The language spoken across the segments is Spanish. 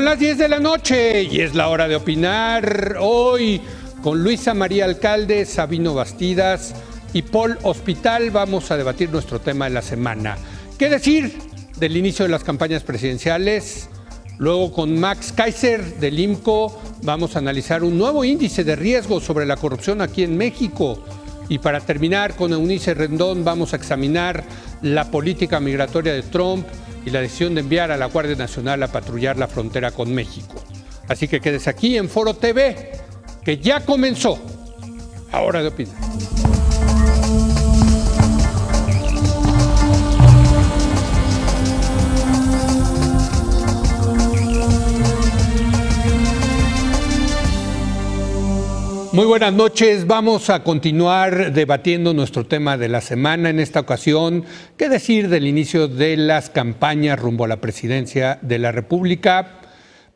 Son las 10 de la noche y es la hora de opinar. Hoy con Luisa María Alcalde, Sabino Bastidas y Paul Hospital vamos a debatir nuestro tema de la semana. ¿Qué decir del inicio de las campañas presidenciales? Luego con Max Kaiser del IMCO vamos a analizar un nuevo índice de riesgo sobre la corrupción aquí en México. Y para terminar con Eunice Rendón vamos a examinar la política migratoria de Trump y la decisión de enviar a la Guardia Nacional a patrullar la frontera con México. Así que quédese aquí en Foro TV, que ya comenzó. Hora de opinar. Muy buenas noches, vamos a continuar debatiendo nuestro tema de la semana. En esta ocasión, ¿qué decir del inicio de las campañas rumbo a la presidencia de la República?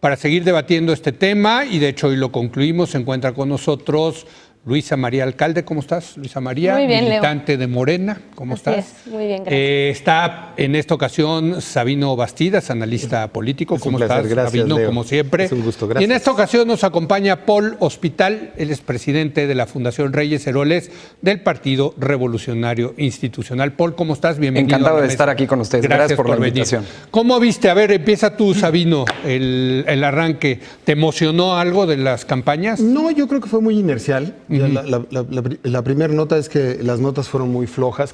Para seguir debatiendo este tema, y de hecho hoy lo concluimos, se encuentra con nosotros Luisa María Alcalde. ¿Cómo estás, Luisa María? Muy bien, militante Leo. de Morena. ¿Cómo Así estás? Es. Muy bien, gracias. Está en esta ocasión Sabino Bastidas, analista político. Es ¿Cómo un placer. estás, Gracias, Sabino? Leo. Como siempre. Es un gusto, Y gracias. en esta ocasión nos acompaña Paul Hospital. Él es presidente de la Fundación Reyes Heroles del Partido Revolucionario Institucional. Paul, ¿cómo estás? Bienvenido. Encantado a la de mesa. estar aquí con ustedes. Gracias por la venir. invitación. ¿Cómo viste? A ver, empieza tú, Sabino, el arranque. ¿Te emocionó algo de las campañas? No, yo creo que fue muy inercial. Ya la primera nota es que las notas fueron muy flojas.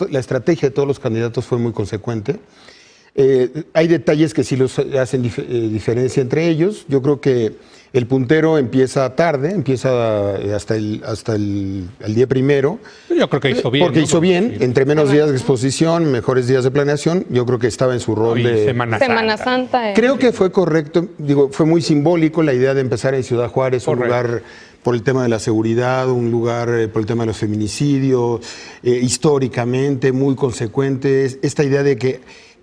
La estrategia de todos los candidatos fue muy consecuente. Hay detalles que sí los hacen diferencia entre ellos. Yo creo que el puntero empieza tarde, empieza hasta el día primero. Yo creo que hizo bien. Porque ¿no? hizo bien, Sí. entre menos días de exposición, mejores días de planeación. Yo creo que estaba en su rol Y de... Semana Santa. Creo que fue correcto, fue muy simbólico la idea de empezar en Ciudad Juárez, Correcto. un lugar por el tema de la seguridad, un lugar por el tema de los feminicidios, históricamente muy consecuente. Esta idea de que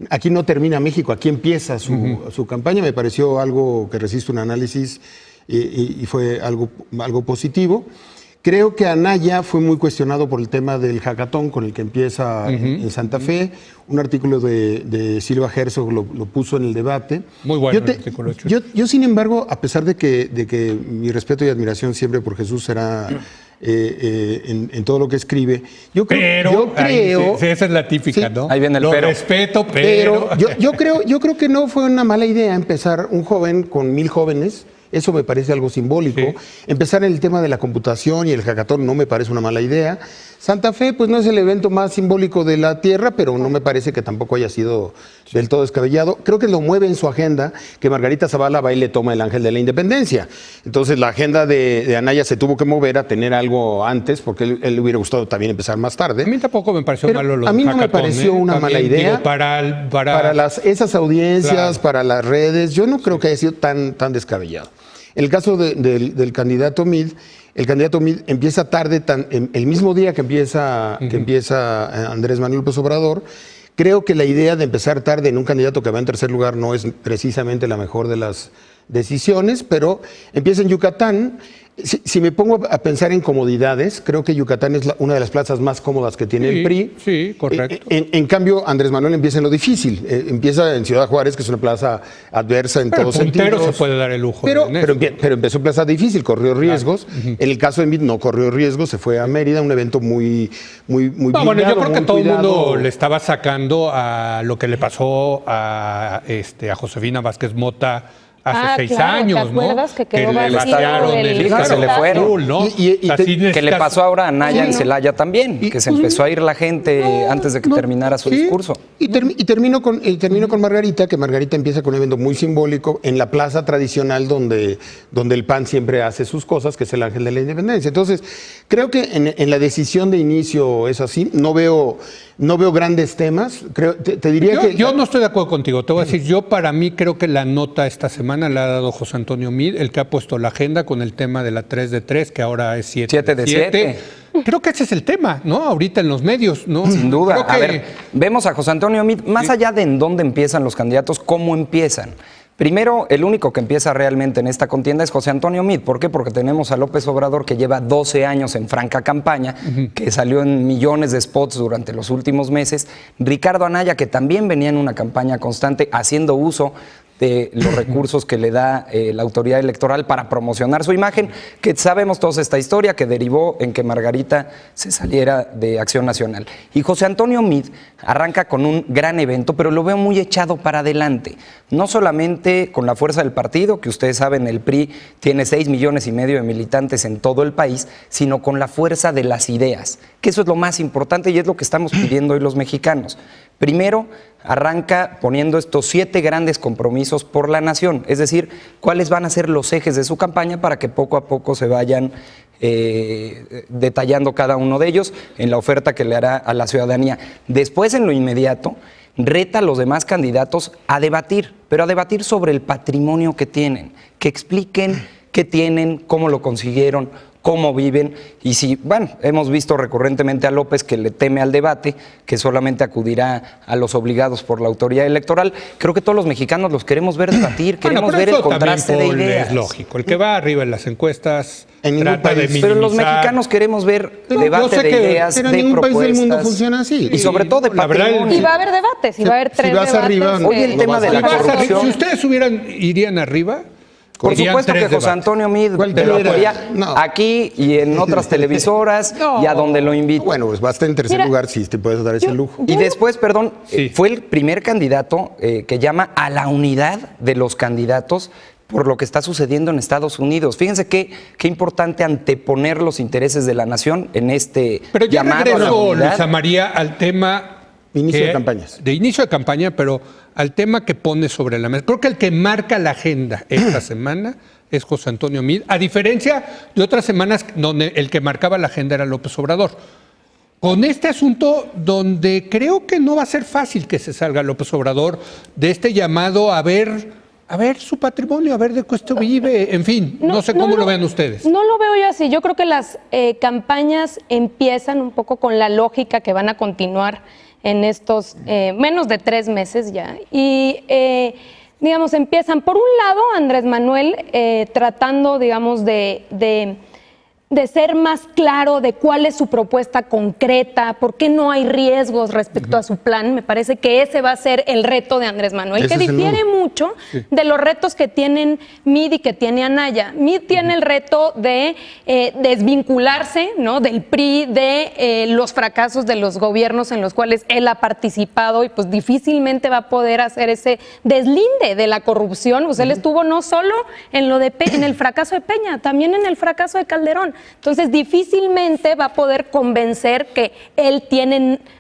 aquí no termina México, aquí empieza su campaña, me pareció algo que resiste un análisis y fue algo positivo. Creo que Anaya fue muy cuestionado por el tema del hackathon con el que empieza en Santa Fe. Un artículo de Silva Herzog lo puso en el debate. Muy bueno el artículo hecho. Yo, sin embargo, a pesar de que mi respeto y admiración siempre por Jesús será en todo lo que escribe, yo creo... Esa es la típica, Sí. ¿no? Ahí viene el Lo pero. respeto, Pero yo creo que no fue una mala idea empezar un joven con 1000 jóvenes. Eso me parece algo simbólico. Sí. Empezar en el tema de la computación y el hackathon no me parece una mala idea. Santa Fe, pues no es el evento más simbólico de la tierra, pero no me parece que tampoco haya sido del todo descabellado. Creo que lo mueve en su agenda que Margarita Zavala va y le toma el Ángel de la Independencia. Entonces la agenda de Anaya se tuvo que mover a tener algo antes, porque él le hubiera gustado también empezar más tarde. A mí tampoco me pareció Pero malo lo a mí del no me hackathon, pareció una También, mala idea. digo, para Esas audiencias, Claro. para las redes, yo no creo que haya sido tan descabellado. El caso del candidato Mid, el candidato Mid empieza tarde, el mismo día que empieza Andrés Manuel López Obrador. Creo que la idea de empezar tarde en un candidato que va en tercer lugar no es precisamente la mejor de las decisiones, pero empieza en Yucatán. Si me pongo a pensar en comodidades, creo que Yucatán es una de las plazas más cómodas que tiene el PRI. Sí, correcto. En cambio, Andrés Manuel empieza en lo difícil. Empieza en Ciudad Juárez, que es una plaza adversa en Pero todos el puntero sentidos. se puede dar el lujo. Pero en eso. empezó en plaza difícil, corrió riesgos. En el caso de Mid no corrió riesgos, se fue a Mérida, un evento muy No, bueno, yo blindado, creo que muy todo el cuidado. mundo le estaba sacando a lo que le pasó a Josefina Vázquez Mota hace 6 claro, años, ¿te acuerdas? ¿no? Que quedó le vacío vaciaron el- el Sí, que se le fueron. azul, ¿no? Y Así Que le necesitas- pasó ahora a Anaya Sí, en ¿no? Celaya también, que se empezó a ir la gente antes de que terminara su Sí, discurso. Y termino con Margarita, que Margarita empieza con un evento muy simbólico en la plaza tradicional donde el PAN siempre hace sus cosas, que es el Ángel de la Independencia. Entonces, creo que en la decisión de inicio es así. No veo grandes temas. Te diría que... Yo no estoy de acuerdo contigo. Te voy a decir, yo para mí creo que la nota esta semana la ha dado José Antonio Mid, el que ha puesto la agenda con el tema de la 3 de 3, que ahora es 7 7 de 7. Creo que ese es el tema, ¿no? Ahorita en los medios, ¿no? Sin duda. Creo que- A ver, vemos a José Antonio Mid, más allá de en dónde empiezan los candidatos, cómo empiezan. Primero, el único que empieza realmente en esta contienda es José Antonio Meade. ¿Por qué? Porque tenemos a López Obrador, que lleva 12 años en franca campaña, que salió en millones de spots durante los últimos meses. Ricardo Anaya, que también venía en una campaña constante, haciendo uso de los recursos que le da la autoridad electoral para promocionar su imagen, que sabemos todos esta historia que derivó en que Margarita se saliera de Acción Nacional. Y José Antonio Meade arranca con un gran evento, pero lo veo muy echado para adelante. No solamente con la fuerza del partido, que ustedes saben, el PRI tiene 6,5 millones de militantes en todo el país, sino con la fuerza de las ideas, que eso es lo más importante y es lo que estamos pidiendo hoy los mexicanos. Primero, arranca poniendo estos 7 grandes compromisos por la nación, es decir, cuáles van a ser los ejes de su campaña para que poco a poco se vayan detallando cada uno de ellos en la oferta que le hará a la ciudadanía. Después, en lo inmediato, reta a los demás candidatos a debatir, pero a debatir sobre el patrimonio que tienen, que expliquen qué tienen, cómo lo consiguieron, cómo viven, y si, bueno, hemos visto recurrentemente a López que le teme al debate, que solamente acudirá a los obligados por la autoridad electoral. Creo que todos los mexicanos los queremos ver debatir, queremos ver el contraste de ideas. Es lógico, el que va arriba en las encuestas en trata de minimizar. Pero los mexicanos queremos ver debate de ideas, pero de ningún propuestas. país del mundo funciona así. Y sobre todo de patrimonio. Y va a haber debates, y va a haber 3 vas debates. arriba, Hoy el tema de la corrupción. Si ustedes irían arriba. Por irían supuesto que 3 José debates. Antonio Meade debatiría aquí y en otras televisoras y a donde lo inviten. Bueno, pues va a estar en tercer lugar si te puedes dar ese lujo. Y después, perdón, Sí. fue el primer candidato que llama a la unidad de los candidatos por lo que está sucediendo en Estados Unidos. Fíjense qué importante anteponer los intereses de la nación en este Pero yo llamado a la regreso, unidad. Luisa María, al tema... Inicio de campañas. De inicio de campaña, pero al tema que pone sobre la mesa. Creo que el que marca la agenda esta semana es José Antonio Meade, a diferencia de otras semanas donde el que marcaba la agenda era López Obrador. Con este asunto donde creo que no va a ser fácil que se salga López Obrador de este llamado a ver su patrimonio, a ver de qué esto vive, en fin, no sé cómo lo vean ustedes. No lo veo yo así. Yo creo que las campañas empiezan un poco con la lógica que van a continuar en estos menos de 3 meses ya. Y, digamos, empiezan, por un lado, Andrés Manuel tratando, digamos, de ser más claro de cuál es su propuesta concreta, por qué no hay riesgos respecto a su plan. Me parece que ese va a ser el reto de Andrés Manuel, Ese que es el difiere mucho de los retos que tienen Meade y que tiene Anaya. Meade tiene el reto de desvincularse, ¿no?, del PRI, de los fracasos de los gobiernos en los cuales él ha participado y pues difícilmente va a poder hacer ese deslinde de la corrupción. Pues él estuvo no solo en en el fracaso de Peña, también en el fracaso de Calderón. Entonces, difícilmente va a poder convencer que él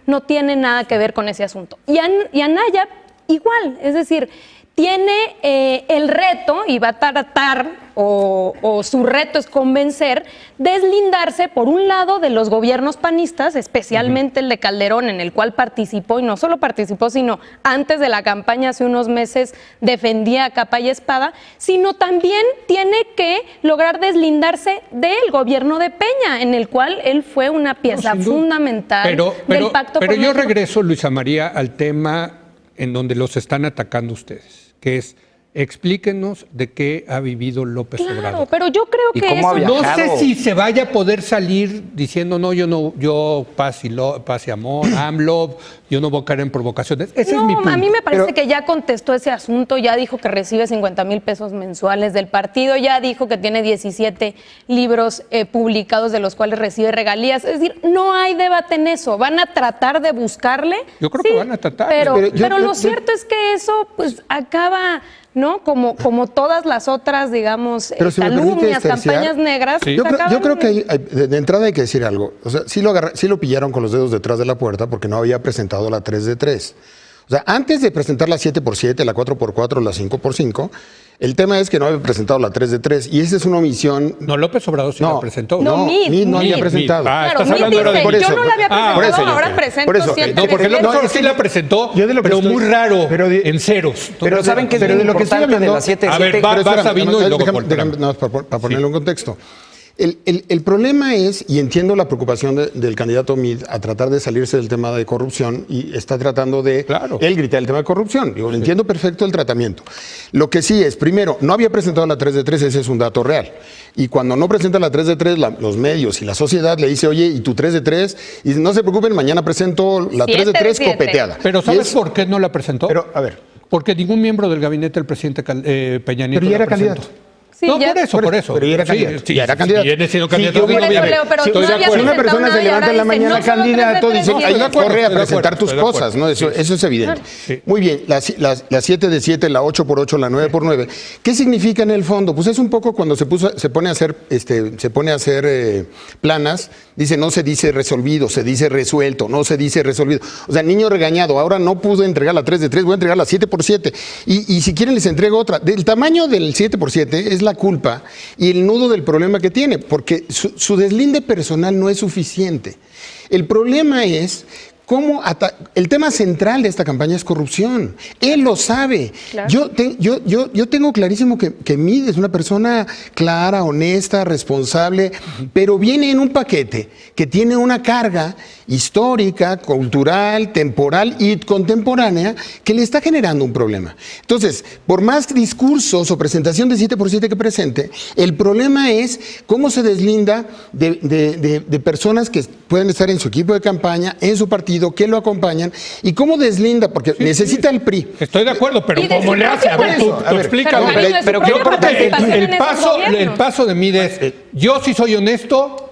no tiene nada que ver con ese asunto. Y Anaya, igual, es decir, tiene el reto y va a tratar, o su reto es convencer, deslindarse, por un lado, de los gobiernos panistas, especialmente el de Calderón, en el cual participó, y no solo participó, sino antes de la campaña, hace unos meses, defendía a capa y espada, sino también tiene que lograr deslindarse del gobierno de Peña, en el cual él fue una pieza fundamental del pacto. Pero yo regreso, Luisa María, al tema en donde los están atacando ustedes, que es: explíquenos de qué ha vivido López Obrador. Pero yo creo que eso... No sé si se vaya a poder salir diciendo, yo paz y amor, AMLO, yo no voy a caer en provocaciones. Ese es mi punto. A mí me parece que ya contestó ese asunto, ya dijo que recibe 50,000 pesos mensuales del partido, ya dijo que tiene 17 libros publicados de los cuales recibe regalías. Es decir, no hay debate en eso. Van a tratar de buscarle. Yo creo que van a tratar. Pero lo cierto es que eso pues acaba... ¿no? Como todas las otras, digamos, calumnias, campañas negras. Sí. Yo creo que de entrada hay que decir algo. O sea, sí lo pillaron con los dedos detrás de la puerta porque no había presentado la 3 de 3. O sea, antes de presentar la 7x7, la 4x4, la 5x5, el tema es que no había presentado la 3 de 3 y esa es una omisión. No, López Obrador sí la presentó. Meade no había presentado. Estás hablando ahora de por eso. Yo no la había presentado, ahora presento por eso. siempre. No, porque López Obrador sí la presentó, pero muy raro, en ceros. Pero ¿saben qué es bien importante de la 7? A ver, va Sabino y luego déjame para ponerlo en contexto. El problema es, y entiendo la preocupación del candidato Meade a tratar de salirse del tema de corrupción y está tratando de él gritar el tema de corrupción. Digo, entiendo perfecto el tratamiento. Lo que sí es, primero, no había presentado la 3 de 3, ese es un dato real. Y cuando no presenta la 3 de 3, los medios y la sociedad le dice, oye, ¿y tu 3 de 3? Y no se preocupen, mañana presento la 3 de 3 copeteada. Pero ¿sabes por qué no la presentó? Pero, a ver. Porque ningún miembro del gabinete del presidente Peña Nieto Pero ya era la presentó. candidato. Sí, No, ya- por eso. Pero ya era candidato. Sí, ya era sí, candidato. sí, viene siendo Sí, candidato. yo Por eso, obviamente. Leo, pero Si tú una habías persona presentado se una y levanta en ahora la dice, mañana no solo candidato, 3 de dice, 3, ahí de acuerdo, corre a estoy de presentar acuerdo, tus estoy de cosas, acuerdo. ¿no? Eso es evidente. Sí. Muy bien, la 7 de 7, la 8 por 8, la 9 por 9. ¿Qué significa en el fondo? Pues es un poco cuando se pone a hacer planas, dice no se dice resolvido, se dice resuelto, no se dice resolvido. O sea, niño regañado, ahora no pude entregar la 3 de 3, voy a entregar la 7 por 7. Y si quieren les entrego otra. Del tamaño del 7 por 7 es la culpa y el nudo del problema que tiene, porque su deslinde personal no es suficiente. El problema es el tema central de esta campaña es corrupción. Él lo sabe. Claro. Yo tengo clarísimo que Mid es una persona clara, honesta, responsable, pero viene en un paquete que tiene una carga histórica, cultural, temporal y contemporánea que le está generando un problema. Entonces, por más discursos o presentación de 7 por 7 que presente, el problema es cómo se deslinda de personas que pueden estar en su equipo de campaña, en su partido, que lo acompañan, y cómo deslinda, porque necesita el PRI. Estoy de acuerdo, pero Y de ¿cómo le hace? A ver, tú explícalo. Pero, cariño, pero es su yo propia creo que participación en esos el gobiernos. paso de Mid es, yo sí soy honesto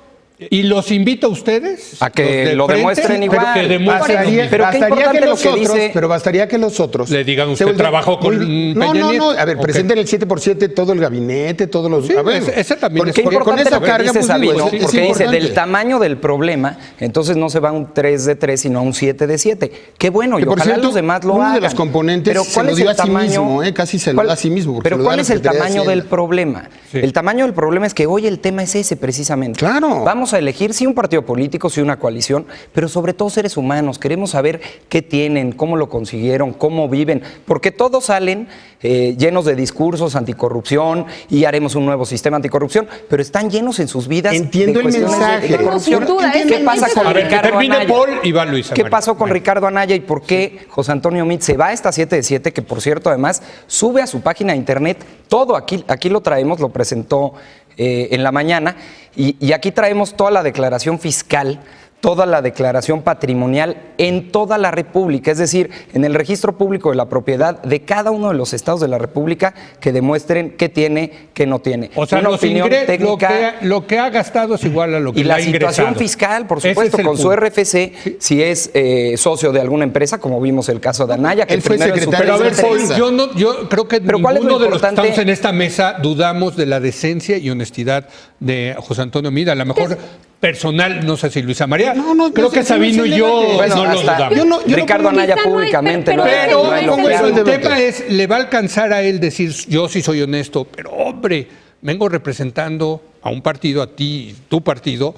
y los invito a ustedes A que los de lo frente, demuestren igual. que demuestren lo mismo. Pero qué importante lo que dice- Pero bastaría que los otros Le digan, se usted vuelvan trabajó con muy- Peña No, Nieto. a ver, Ok. presenten el 7 por 7 todo el gabinete, todos los... Sí, a ver, ese también es Qué porque importante con esa lo que carga, dice pues, digo, Sabino, es porque dice importante. del tamaño del problema, entonces no se va a un 3 de 3, sino a un 7 de 7. Qué bueno, y Que, por ojalá cierto, los demás lo uno de hagan. los componentes Pero se ¿cuál lo es dio el a sí tamaño? mismo, casi se lo da a sí mismo, porque Pero se lo da ¿cuál a la es el Secretaría de tamaño del Hacienda. problema? Sí. El tamaño del problema es que hoy el tema es ese precisamente. Claro. Vamos a elegir sí un partido político, sí una coalición, pero sobre todo seres humanos. Queremos saber qué tienen, cómo lo consiguieron, cómo viven, porque todos salen llenos de discursos anticorrupción y haremos un nuevo sistema anticorrupción, pero están llenos en sus vidas Entiendo de el cuestiones mensaje. de corrupción. No, sin duda, ¿Qué pasa con A ver, que Ricardo termine Anaya? Paul y va Luisa ¿Qué María. pasó con Venga. Ricardo Anaya y por qué José Antonio Meade se va a esta 7 de 7, que por cierto además sube a su página de internet todo, aquí lo traemos, lo presentó en la mañana, y aquí traemos toda la declaración fiscal, toda la declaración patrimonial en toda la República, es decir, en el registro público de la propiedad de cada uno de los estados de la República que demuestren qué tiene, qué no tiene. O sea, Una los opinión técnica. lo que ha gastado es igual a lo que Y le la ha ingresado. situación fiscal, por Ese supuesto, es el con su punto. RFC, si es socio de alguna empresa, como vimos el caso de Anaya, que Él fue primero en su secretario Pero a ver, de Paul, Defensa. yo creo que Pero ¿cuál es ninguno lo de los que importante? estamos en esta mesa dudamos de la decencia y honestidad de José Antonio Meade. A lo mejor personal, no sé si Luisa María. No, creo que Sabino y yo Bueno, no lo hasta dudamos. Ricardo Anaya Quizá no es, públicamente pero lo ha es dicho, Pero no hay lo pongo que eso haga. en el debate. tema es, ¿le va a alcanzar a él decir yo sí soy honesto? Pero hombre, vengo representando a un partido, a ti, tu partido,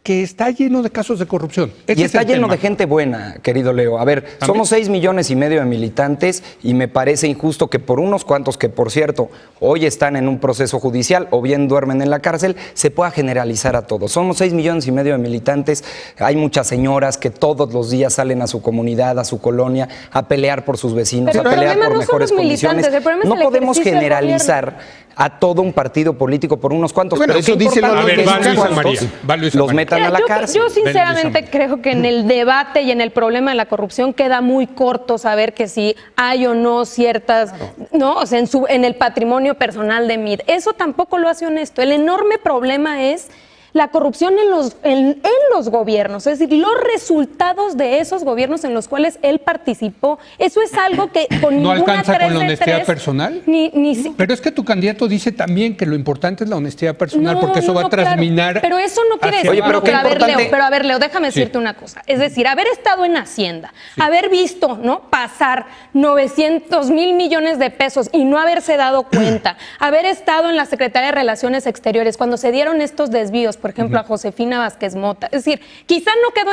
que está lleno de casos de corrupción. Ese Y es está el lleno tema. de gente buena, querido Leo. A ver, somos 6,5 millones de militantes y me parece injusto que por unos cuantos que, por cierto, hoy están en un proceso judicial o bien duermen en la cárcel, se pueda generalizar a todos. Somos 6,5 millones de militantes. Hay muchas señoras que todos los días salen a su comunidad, a su colonia, a pelear por sus vecinos, Pero a el pelear problema por no son mejores los militantes, condiciones. el problema es No el podemos ejercicio del generalizar a todo un partido político por unos cuantos. Bueno, pero eso qué dice importante a ver, que va esos Luisa cuantos María, va Luisa los María. metan Mira, a la yo cárcel. sinceramente creo que en el debate y en el problema de la corrupción queda muy corto saber que si hay o no ciertas, ¿no? O sea, en el patrimonio personal de Meade. Eso tampoco lo hace honesto. El enorme problema es la corrupción en los gobiernos, es decir, los resultados de esos gobiernos en los cuales él participó. Eso es algo que con ¿No ninguna alcanza 3 con la de honestidad 3, personal? Pero Pero es que tu candidato dice también que lo importante es la honestidad personal, porque eso va a claro. terminar. Pero eso no quiere hacia decir. Oye, pero qué a ver, importante- Leo, déjame decirte una cosa. Es decir, haber estado en Hacienda, haber visto, ¿no? Pasar 900,000 millones de pesos y no haberse dado cuenta, haber estado en la Secretaría de Relaciones Exteriores cuando se dieron estos desvíos, por ejemplo, a Josefina Vázquez Mota. Es decir, quizá no quedó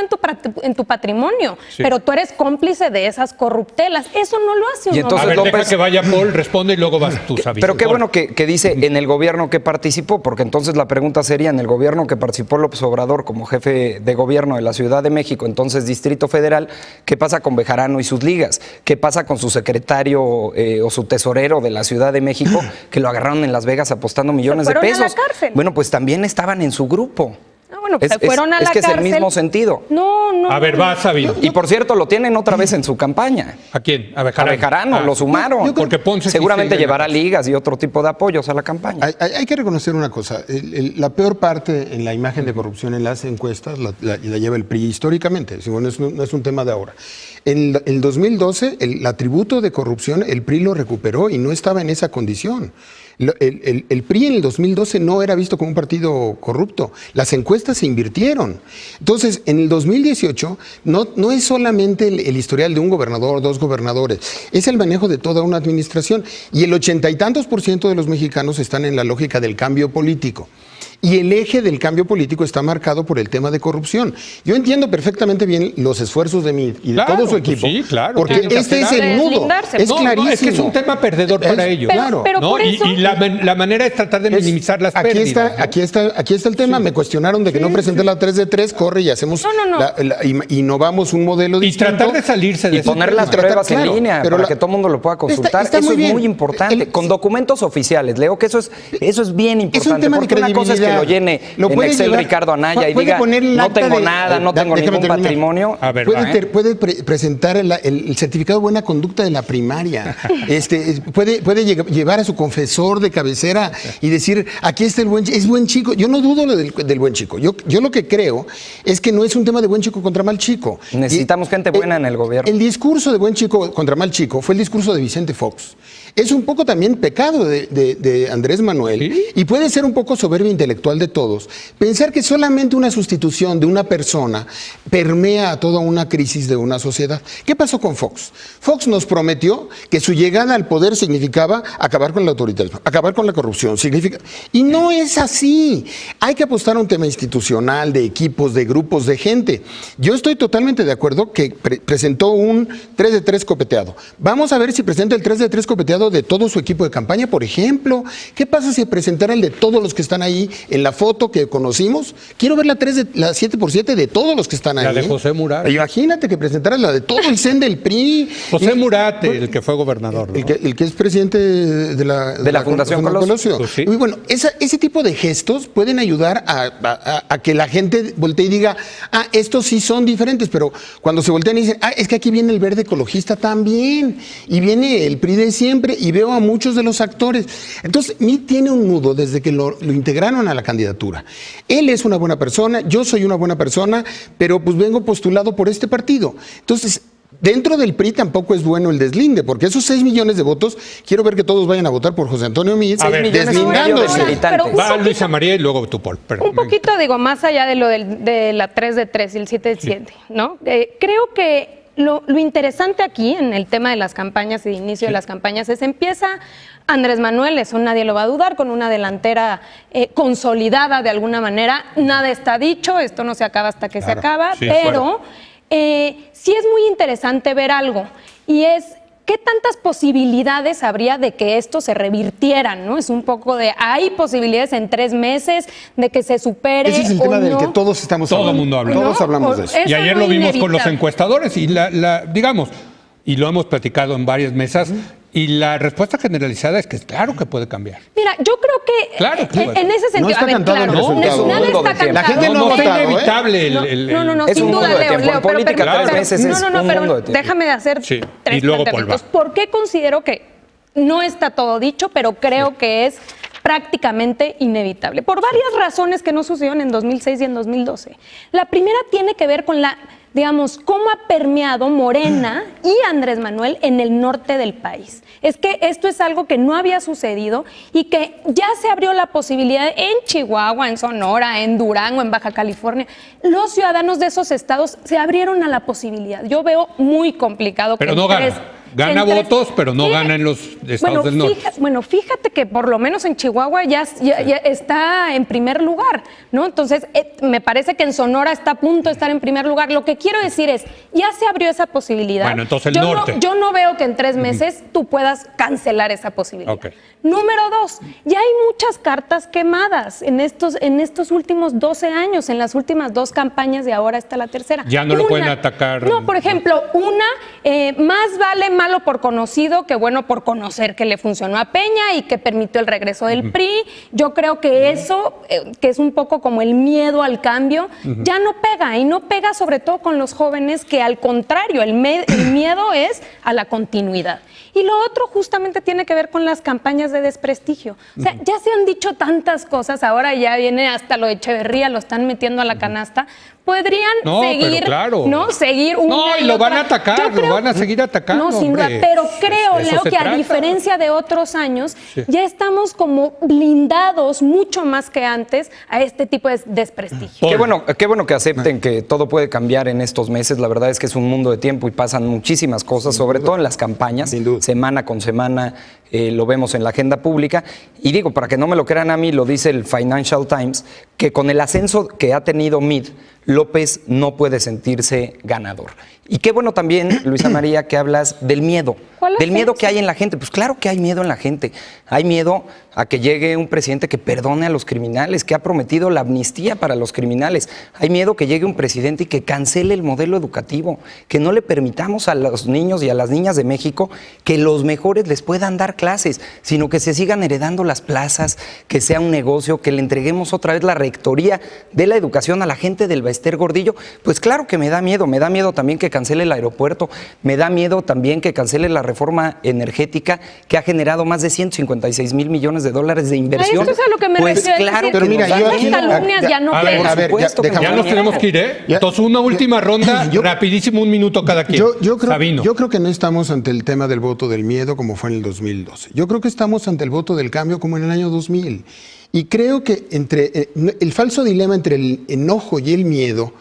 en tu patrimonio, Sí. pero tú eres cómplice de esas corruptelas. Eso no lo hace un Y entonces A ver, López- deja que vaya Paul, responde y luego vas tú, Sabino. Pero qué bueno que dice en el gobierno que participó, porque entonces la pregunta sería, en el gobierno que participó López Obrador como jefe de gobierno de la Ciudad de México, entonces Distrito Federal, ¿qué pasa con Bejarano y sus ligas? ¿Qué pasa con su secretario o su tesorero de la Ciudad de México, que lo agarraron en Las Vegas apostando millones de fueron a la pesos? cárcel. Bueno, pues también estaban en su grupo. Ah, bueno, pues se fueron a la es que cárcel. es el mismo sentido. No. A ver, va, Sabino. Y por cierto, lo tienen otra vez en su campaña. ¿A quién? A Bejarano, lo sumaron. Porque Ponce seguramente sí llevará ligas y otro tipo de apoyos a la campaña. Hay que reconocer una cosa. La peor parte en la imagen de corrupción en las encuestas la lleva el PRI históricamente. No es un tema de ahora. En el 2012, el atributo de corrupción, el PRI lo recuperó y no estaba en esa condición. El PRI en el 2012 no era visto como un partido corrupto. Las encuestas se invirtieron. Entonces, en el 2018 no es solamente el historial de un gobernador, dos gobernadores, es el manejo de toda una administración. Y el 80 y tantos % de los mexicanos están en la lógica del cambio político. Y el eje del cambio político está marcado por el tema de corrupción. Yo entiendo perfectamente bien los esfuerzos de Meade y de todo su equipo. Sí, claro. Porque este es el nudo. Es clarísimo. Es que es un tema perdedor para ellos. Pero ¿no? por eso... Y la manera es tratar de minimizar las pérdidas. Aquí está el tema. Me cuestionaron de que no presenté la 3 de 3, corre y hacemos innovamos un modelo distinto. Y tratar de salirse de y poner las pruebas en línea para que todo el mundo lo pueda consultar. Está eso muy es muy importante. Con documentos oficiales. Leo que eso es bien importante. Es un tema de credibilidad. Una cosa es que lo llene en Excel Ricardo Anaya y diga, no tengo nada, no tengo ningún patrimonio. A ver, puede presentar el certificado de buena conducta de la primaria. Puede llevar a su confesor de cabecera y decir, aquí está es buen chico. Yo no dudo del buen chico. Yo lo que creo es que no es un tema de buen chico contra mal chico. Necesitamos gente buena en el gobierno. El discurso de buen chico contra mal chico fue el discurso de Vicente Fox. Es un poco también pecado de Andrés Manuel, ¿sí? Y puede ser un poco soberbia intelectual de todos. Pensar que solamente una sustitución de una persona permea a toda una crisis de una sociedad. ¿Qué pasó con Fox? Fox nos prometió que su llegada al poder significaba acabar con el autoritarismo, acabar con la corrupción. Y no es así. Hay que apostar a un tema institucional, de equipos, de grupos, de gente. Yo estoy totalmente de acuerdo que presentó un 3 de 3 copeteado. Vamos a ver si presenta el 3 de 3 copeteado de todo su equipo de campaña, por ejemplo. ¿Qué pasa si presentara el de todos los que están ahí en la foto que conocimos? Quiero ver la 7x7 de todos los que están ahí. La de José Murat. Imagínate que presentara la de todo el CEN del PRI. José Murat, el que fue gobernador, ¿no? El que es presidente de la Fundación Colosio. Pues sí. Y bueno, ese tipo de gestos pueden ayudar a que la gente voltee y diga, estos sí son diferentes, pero cuando se voltean y dicen, es que aquí viene el verde ecologista también, y viene el PRI de siempre, y veo a muchos de los actores. Entonces, Meade tiene un nudo desde que lo integraron a la candidatura. Él es una buena persona, yo soy una buena persona, pero pues vengo postulado por este partido. Entonces, dentro del PRI tampoco es bueno el deslinde, porque esos 6 millones de votos, quiero ver que todos vayan a votar por José Antonio Meade, deslindándose. Va Luisa María y luego tú, Paul. Un poquito, más allá de lo de la 3 de 3 y el 7 de 7, ¿no? Creo que lo interesante aquí en el tema de las campañas y de inicio de las campañas es empieza Andrés Manuel, eso nadie lo va a dudar, con una delantera consolidada de alguna manera. Nada está dicho, esto no se acaba hasta que se acaba, sí, pero sí es muy interesante ver algo, y es ¿qué tantas posibilidades habría de que esto se revirtiera, ¿no? Es un poco hay posibilidades en 3 meses de que se supere. Ese es el tema del que todos estamos hablando. Todo el mundo habla. Todos hablamos de eso. Y ayer lo vimos con los encuestadores y digamos, y lo hemos platicado en varias mesas, y la respuesta generalizada es que claro que puede cambiar. Mira, yo creo que en ese sentido, no está cantado nada está cantado. La gente no es inevitable. No, sin duda, Leo, pero de déjame hacer 3 planteamientos. ¿Por qué considero que no está todo dicho, pero creo que es prácticamente inevitable? Por varias razones que no sucedieron en 2006 y en 2012. La primera tiene que ver con cómo ha permeado Morena y Andrés Manuel en el norte del país. Es que esto es algo que no había sucedido y que ya se abrió la posibilidad en Chihuahua, en Sonora, en Durango, en Baja California. Los ciudadanos de esos estados se abrieron a la posibilidad. Yo veo muy complicado que... Pero no gana votos, pero no gana en los estados del norte. Fíjate que por lo menos en Chihuahua ya está en primer lugar, ¿no? Entonces, me parece que en Sonora está a punto de estar en primer lugar. Lo que quiero decir es, ya se abrió esa posibilidad. Bueno, entonces el norte. Yo no veo que en 3 meses tú puedas cancelar esa posibilidad. Okay. Número 2, ya hay muchas cartas quemadas en estos últimos 12 años, en las últimas 2 campañas, y ahora está la tercera. Ya no lo pueden atacar. No, por ejemplo, más vale malo por conocido que bueno por conocer, que le funcionó a Peña y que permitió el regreso del PRI. Yo creo que eso, que es un poco como el miedo al cambio, ya no pega, y no pega sobre todo con los jóvenes, que al contrario, el miedo es a la continuidad. Y lo otro justamente tiene que ver con las campañas de desprestigio. O sea, ya se han dicho tantas cosas, ahora ya viene hasta lo de Echeverría, lo están metiendo a la canasta. Podrían seguir, claro. ¿no? Seguir una No, y lo van a atacar, lo van a seguir atacando. No, sin duda, hombre. pero creo, Eso Leo, se que trata. a diferencia de otros años, ya estamos como blindados mucho más que antes a este tipo de desprestigio. Qué bueno que acepten que todo puede cambiar en estos meses. La verdad es que es un mundo de tiempo y pasan muchísimas cosas, sobre todo en las campañas, semana con semana. Lo vemos en la agenda pública. Y digo, para que no me lo crean a mí, lo dice el Financial Times, que con el ascenso que ha tenido Meade, López no puede sentirse ganador. Y qué bueno también, Luisa María, que hablas del miedo. Del miedo que hay en la gente. Pues claro que hay miedo en la gente. Hay miedo a que llegue un presidente que perdone a los criminales, que ha prometido la amnistía para los criminales. Hay miedo que llegue un presidente y que cancele el modelo educativo, que no le permitamos a los niños y a las niñas de México que los mejores les puedan dar clases, sino que se sigan heredando las plazas, que sea un negocio, que le entreguemos otra vez la rectoría de la educación a la gente del Bester Gordillo. Pues claro que me da miedo también que cancele el aeropuerto, me da miedo también que cancele la reforma energética que ha generado más de 156 mil millones de dólares de inversión. Eso es a lo que me pues refiero. claro, Pero mira, yo aquí calumnias ya no pegan. a ver, Ya nos tenemos que ir, ¿eh? Entonces, una última ronda, rapidísimo, un minuto cada quien. Yo creo que no estamos ante el tema del voto del miedo como fue en el 2012. Yo creo que estamos ante el voto del cambio como en el año 2000. Y creo que entre el falso dilema entre el enojo y el miedo,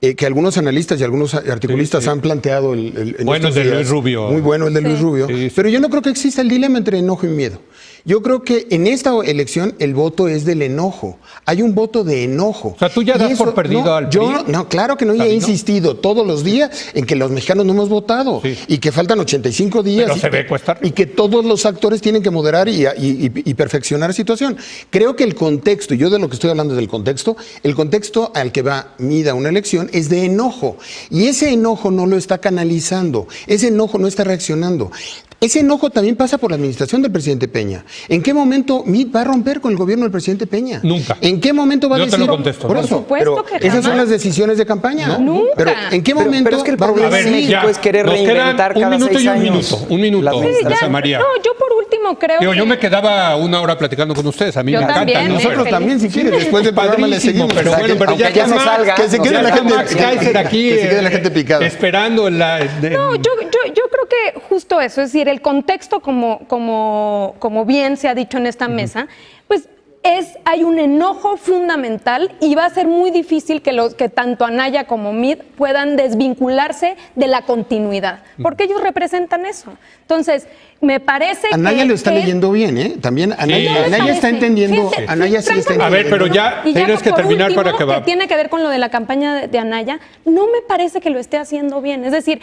que algunos analistas y algunos articulistas han planteado en bueno, estos el de días. Luis Rubio. Muy bueno el de Luis Rubio. Sí. Pero yo no creo que exista el dilema entre enojo y miedo. Yo creo que en esta elección el voto es del enojo. Hay un voto de enojo. O sea, tú ya das por perdido al PRI. No, claro que no. Yo he insistido todos los días en que los mexicanos no hemos votado y que faltan 85 días. Pero se ve cuesta arriba. Y que todos los actores tienen que moderar y perfeccionar la situación. Creo que el contexto, y yo de lo que estoy hablando es del contexto, el contexto al que va mida una elección es de enojo. Y ese enojo no lo está canalizando, ese enojo no está reaccionando. Ese enojo también pasa por la administración del presidente Peña. ¿En qué momento Meade va a romper con el gobierno del presidente Peña? Nunca. ¿En qué momento va a Yo decir? te lo contesto. Por Por eso, supuesto que esas son jamás. las decisiones de campaña. No, nunca. Pero ¿en qué momento? Pero es que el va a problema decir? en México es querer nos reinventar quedan cada un minuto 6 y un años. minuto. Un minuto, La Sí, Rosa ya. María. No, yo por último creo que... Yo me quedaba una hora platicando con ustedes. A mí Yo me también, encanta. Nosotros feliz. también, si quieres, después del programa le Padrísimo, seguimos. pero O sea, bueno, que- pero aunque ya ya está no Max, salga, que se quede ya la está gente- Max Kaiser aquí, que se quede la gente picada. esperando No, yo creo que justo eso, es decir, el contexto como bien se ha dicho en esta mesa, pues hay un enojo fundamental y va a ser muy difícil que tanto Anaya como Meade puedan desvincularse de la continuidad, porque ellos representan eso. Entonces, me parece Anaya que... lo está leyendo bien, ¿eh? También Anaya está parece. entendiendo. Fíjate, Anaya sí está entendiendo. A ver, pero ya Y tienes que por terminar último, para que va. que tiene que ver con lo de la campaña de Anaya, no me parece que lo esté haciendo bien. Es decir,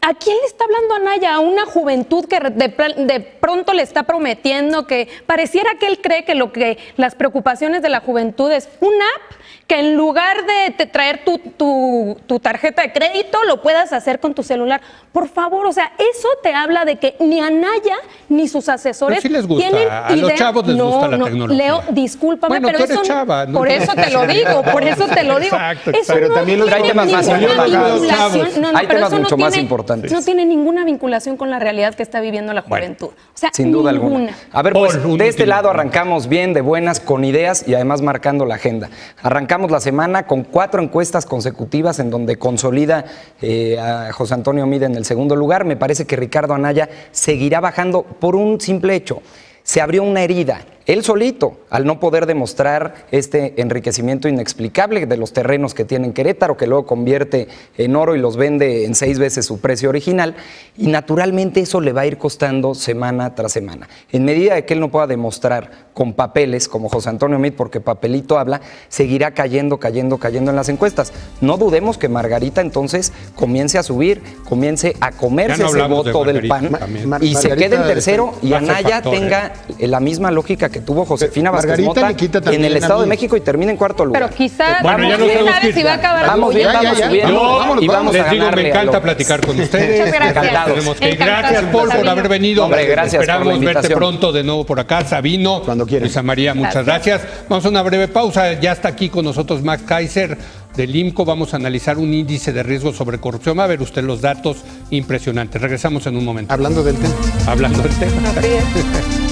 ¿a quién le está hablando Anaya? A una juventud que de pronto le está prometiendo que pareciera que él cree que las preocupaciones de la juventud es una app que en lugar de traer tu tarjeta de crédito lo puedas hacer con tu celular. Por favor, o sea, eso te habla de que ni Anaya ni sus asesores Pero sí les gusta, tienen a los idea. chavos les gusta la tecnología. Leo, discúlpame, Bueno, pero tú eres eso chava, ¿no? por eso te lo digo, por eso te lo digo. Exacto, Eso Pero no también los tiene hay temas más ninguna importantes. vinculación. No, Hay pero temas eso mucho más tiene- importantes. No tiene ninguna vinculación con la realidad que está viviendo la juventud. O sea, Sin duda ninguna. alguna. A ver, pues Paul, un de este último. lado arrancamos bien, de buenas, con ideas y además marcando la agenda. Arrancamos la semana con 4 encuestas consecutivas en donde consolida a José Antonio Meade en el segundo lugar. Me parece que Ricardo Anaya seguirá bajando por un simple hecho. Se abrió una herida, él solito, al no poder demostrar este enriquecimiento inexplicable de los terrenos que tiene en Querétaro, que luego convierte en oro y los vende en 6 veces su precio original, y naturalmente eso le va a ir costando semana tras semana. En medida de que él no pueda demostrar con papeles, como José Antonio Meade, porque papelito habla, seguirá cayendo en las encuestas. No dudemos que Margarita entonces comience a subir, comience a comerse ese hablamos de voto del Margarita PAN también. y se Margarita quede en tercero y va a ser Anaya factor, tenga la misma lógica que tuvo Josefina Vázquez Margarita Mota le quita en también el a Estado de mí. México y termina en cuarto lugar. Pero quizá, Bueno, ya nos ¿quién tenemos sabe que ir. si va a acabar? Vamos bien, Ya, vamos ya. subiendo. Vámonos, y vamos Les a digo, me ganarle a encanta López. platicar con ustedes. Muchas gracias. Encantados. Tenemos que ir. Encantados, Gracias, Paul, por Sabino. haber venido. Hombre, gracias por la Esperamos verte invitación. pronto de nuevo por acá. Sabino, Cuando quieran. Luisa María, muchas gracias. Vamos a una breve pausa. Ya está aquí con nosotros Max Kaiser del IMCO. Vamos a analizar un índice de riesgo sobre corrupción. Va a ver usted los datos impresionantes. Regresamos en un momento. Hablando del tema. Hablando del tema. Así es.